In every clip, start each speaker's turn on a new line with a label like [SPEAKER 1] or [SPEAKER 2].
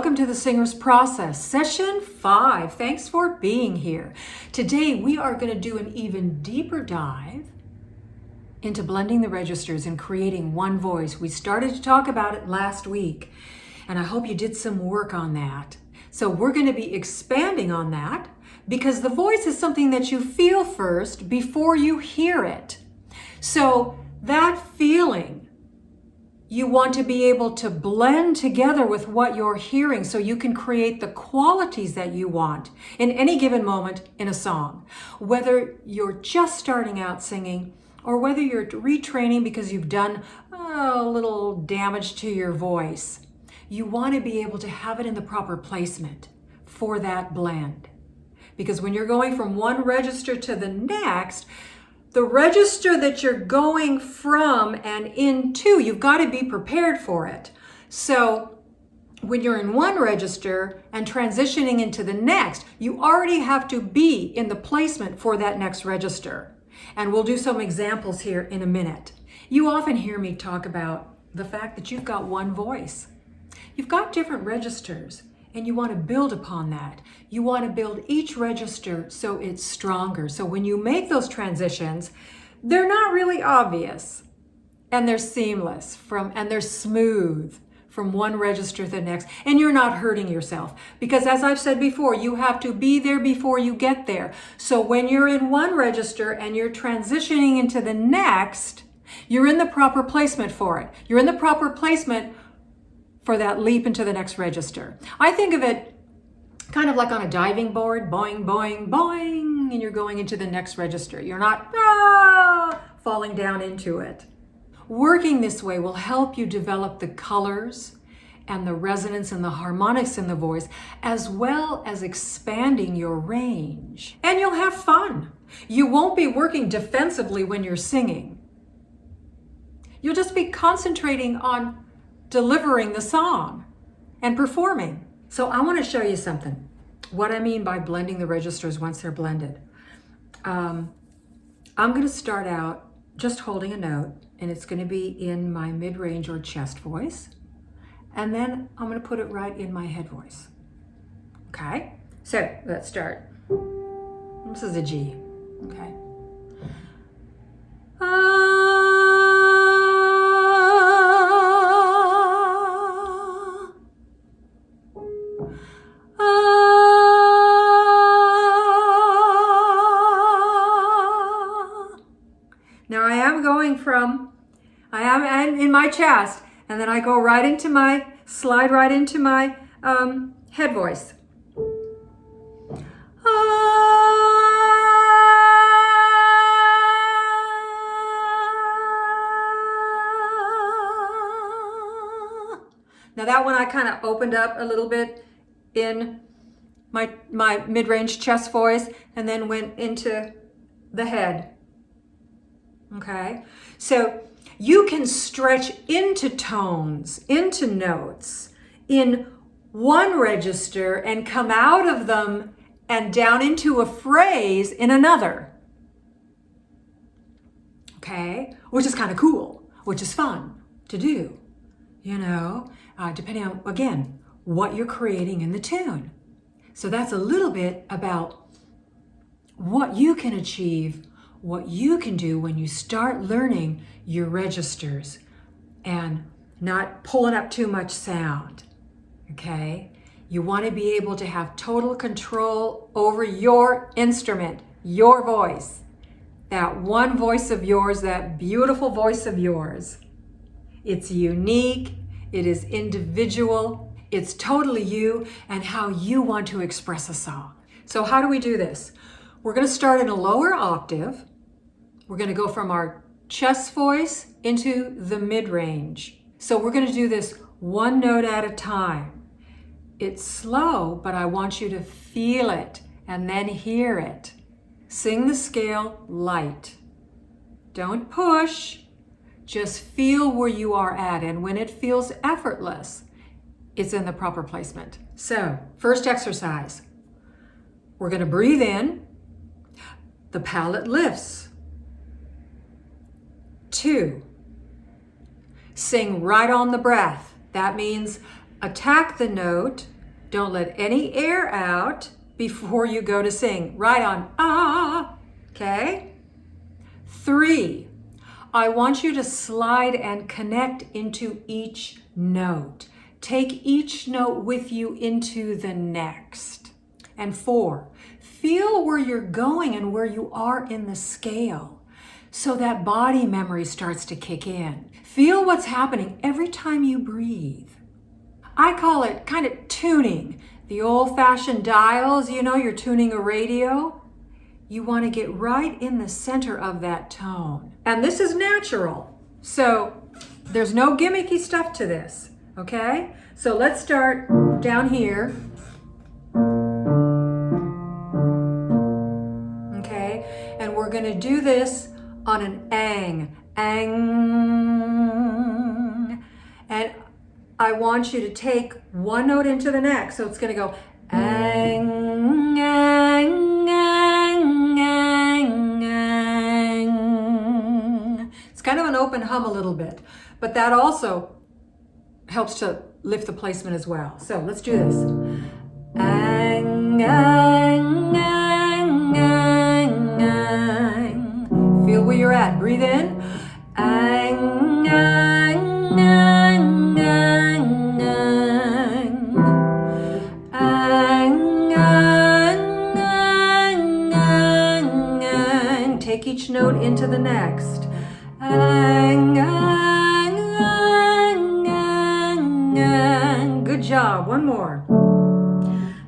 [SPEAKER 1] welcome to the Singer's Process, Session 5. Thanks for being here. Today we are going to do an even deeper dive into blending the registers and creating one voice. We started to talk about it last week, and I hope you did some work on that. So we're going to be expanding on that because the voice is something that you feel first before you hear it. So that feeling, you want to be able to blend together with what you're hearing so you can create the qualities that you want in any given moment in a song. Whether you're just starting out singing or whether you're retraining because you've done a little damage to your voice, you want to be able to have it in the proper placement for that blend. Because when you're going from one register to the next, the register that you're going from and into, you've got to be prepared for it. So when you're in one register and transitioning into the next, you already have to be in the placement for that next register. And we'll do some examples here in a minute. You often hear me talk about the fact that you've got one voice. You've got different registers, and you want to build upon that. You want to build each register so it's stronger. So when you make those transitions, they're not really obvious, and they're seamless and they're smooth from one register to the next, and you're not hurting yourself. Because as I've said before, you have to be there before you get there. So when you're in one register and you're transitioning into the next, you're in the proper placement for it. You're in the proper placement for that leap into the next register. I think of it kind of like on a diving board, boing, boing, boing, and you're going into the next register. You're not falling down into it. Working this way will help you develop the colors and the resonance and the harmonics in the voice, as well as expanding your range. And you'll have fun. You won't be working defensively when you're singing. You'll just be concentrating on delivering the song and performing. So I want to show you something, what I mean by blending the registers once they're blended. I'm going to start out just holding a note, and it's going to be in my mid-range or chest voice, and then I'm going to put it right in my head voice. Okay, so let's start. This is a G. Okay. Now I am in my chest, and then I go right into slide right into my head voice. Now that one I kind of opened up a little bit in my mid-range chest voice and then went into the head. Okay, so you can stretch into tones, into notes in one register and come out of them and down into a phrase in another. Okay, which is kind of cool, which is fun to do, depending on, again, what you're creating in the tune. So that's a little bit about what you can achieve, what you can do when you start learning your registers and not pulling up too much sound, okay? You want to be able to have total control over your instrument, your voice, that one voice of yours, that beautiful voice of yours. It's unique, it is individual, it's totally you and how you want to express a song. So how do we do this? We're going to start in a lower octave. We're going to go from our chest voice into the mid-range. So we're going to do this one note at a time. It's slow, but I want you to feel it and then hear it. Sing the scale light. Don't push. Just feel where you are at. And when it feels effortless, it's in the proper placement. So, first exercise. We're going to breathe in. The palate lifts. 2. Sing right on the breath. That means attack the note Don't let any air out before you go to sing. Right on, ah, okay? 3, I want you to slide and connect into each note. Take each note with you into the next. And 4, feel where you're going and where you are in the scale. So that body memory starts to kick in. Feel what's happening every time you breathe. I call it kind of tuning. The old-fashioned dials, you know, you're tuning a radio. You want to get right in the center of that tone. And this is natural. So there's no gimmicky stuff to this, okay? So let's start down here. Okay, and we're going to do this on an ang, ang. And I want you to take one note into the next. So it's going to go ang, ang, ang, ang, ang. It's kind of an open hum a little bit, but that also helps to lift the placement as well. So let's do this. Ang, ang, ang, ang, ang. Feel where you're at. Breathe in. Ang, ang, ang, ang, ang. Ang, ang, ang, ang, ang. Take each note into the next. Ang, ang, ang, ang, ang. Good job. One more.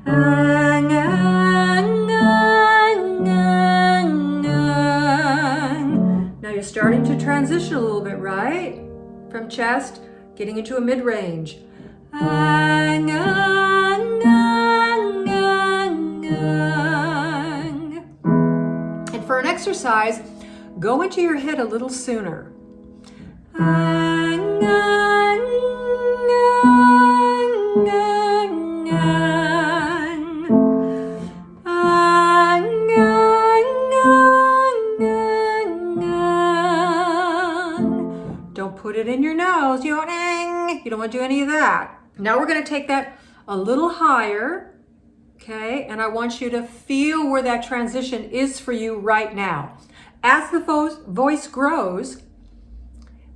[SPEAKER 1] Ang, ang, ang, ang, ang. Now you're starting to transition a little bit, right? From chest, getting into a mid-range. Ang, ang, ang, ang, ang. And for an exercise, go into your head a little sooner. Ang, ang, ang, ang, ang. Ang, ang, ang, ang, ang. Don't put it in your nose. You don't want to do any of that. Now we're going to take that a little higher, okay? And I want you to feel where that transition is for you right now. As the voice grows,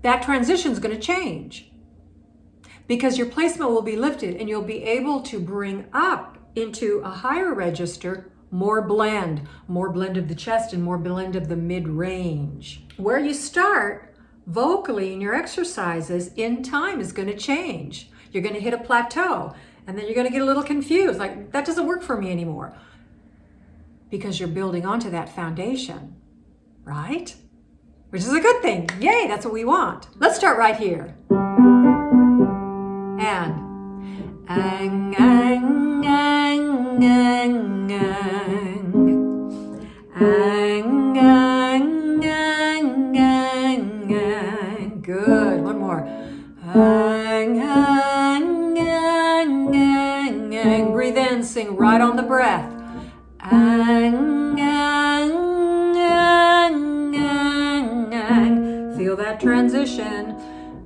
[SPEAKER 1] that transition is going to change because your placement will be lifted and you'll be able to bring up into a higher register more blend of the chest and more blend of the mid-range. Where you start vocally in your exercises in time is going to change. You're going to hit a plateau and then you're going to get a little confused, like that doesn't work for me anymore because you're building onto that foundation, right? Which is a good thing. Yay, that's what we want. Let's start right here. And ang, ang, ang, ang, ang. Ang, ang, ang, ang, ang. Good. One more. Ang, ang, ang, ang, ang. Breathe in, sing right on the breath. Ang, ang, ang, ang, ang. Feel that transition.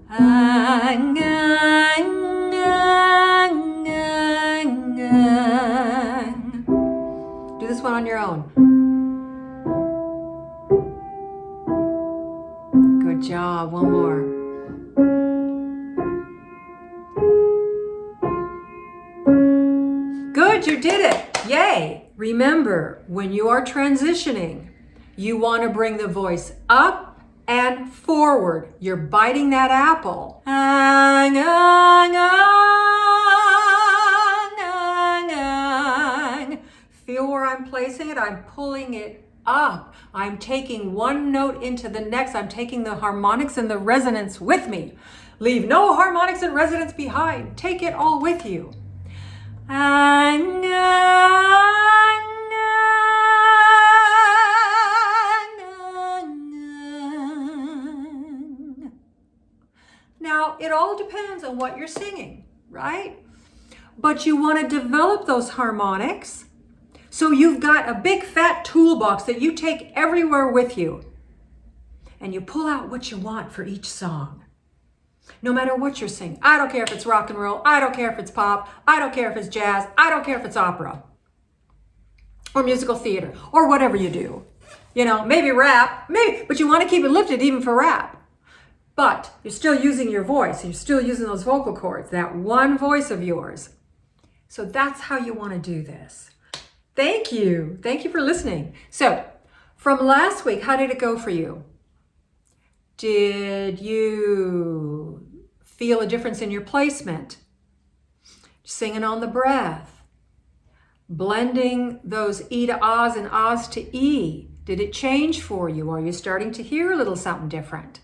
[SPEAKER 1] Ang, ang, ang, ang, ang. Do this one on your own. Good job. One more. Good, you did it. Yay. Remember, when you are transitioning, you want to bring the voice up and forward. You're biting that apple. Ang, ang, ang, ang, ang. Feel where I'm placing it? I'm pulling it up. I'm taking one note into the next. I'm taking the harmonics and the resonance with me. Leave no harmonics and resonance behind. Take it all with you. Ang, ang, Now, it all depends on what you're singing, right? But you want to develop those harmonics so you've got a big fat toolbox that you take everywhere with you. And you pull out what you want for each song. No matter what you're singing. I don't care if it's rock and roll. I don't care if it's pop. I don't care if it's jazz. I don't care if it's opera or musical theater or whatever you do. You know, maybe rap, maybe, but you want to keep it lifted even for rap. But you're still using your voice. You're still using those vocal cords, that one voice of yours. So that's how you want to do this. Thank you. Thank you for listening. So from last week, how did it go for you? Did you feel a difference in your placement? Singing on the breath. Blending those E to Ahs and Ahs to E. Did it change for you? Are you starting to hear a little something different?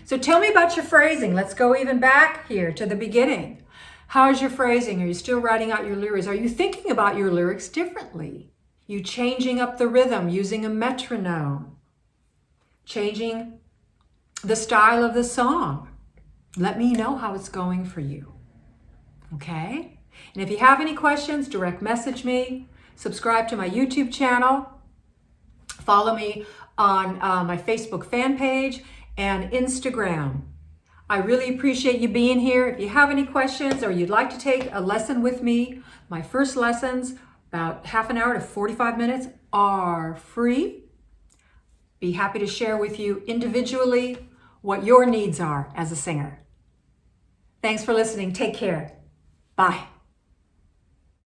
[SPEAKER 1] So tell me about your phrasing. Let's go even back here to the beginning. How's your phrasing? Are you still writing out your lyrics? Are you thinking about your lyrics differently? You changing up the rhythm, using a metronome, changing the style of the song. Let me know how it's going for you. Okay? And if you have any questions, direct message me, subscribe to my YouTube channel, follow me on my Facebook fan page and Instagram. I really appreciate you being here. If you have any questions or you'd like to take a lesson with me, my first lessons, about half an hour to 45 minutes, are free. Be happy to share with you individually what your needs are as a singer. Thanks for listening. Take care. Bye.